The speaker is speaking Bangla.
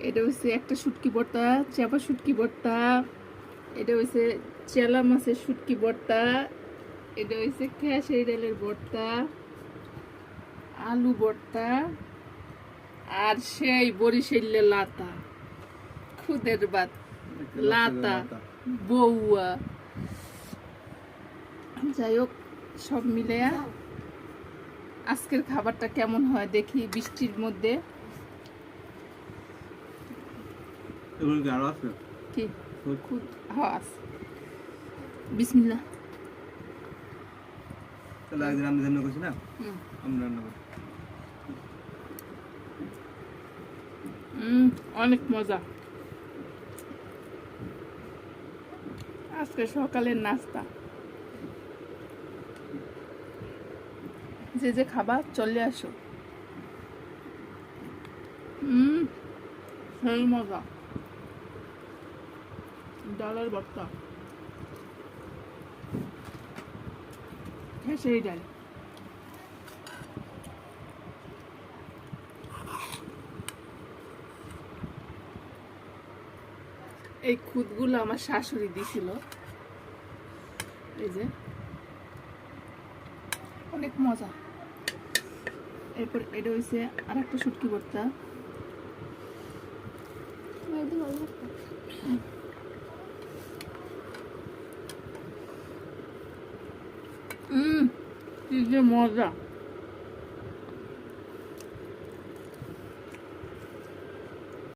এটা হচ্ছে একটা শুটকি ভর্তা, চাপা শুটকি ভর্তা। এটা হচ্ছে চেলা মাছের শুটকি ভর্তা। এটা হচ্ছে খেসারি ডালের ভর্তা, আলু ভর্তা, আর সেই বরিশালের লাতা, খুদের ভাত, লাতা, বউয়া। যাই হোক, সব মিলে আজকের খাবারটা কেমন হয় দেখি বৃষ্টির মধ্যে। কি খুদ হাস বিসমিল্লাহ। তাহলে একদিন আমি রান্না করছি না, আমি রান্না করি। অনেক মজা। আজকে সকালের নাস্তা, যে যে খাবার চলে আসো। সেই মজা। ডালের ভর্তা, খেসারি ডাল। এই খুদগুলো আমার শাশুড়ি দিছিল, এই যে অনেক মজা। এরপর এটা হয়েছে আর একটা শুটকি ভর্তা। কি যে মজা।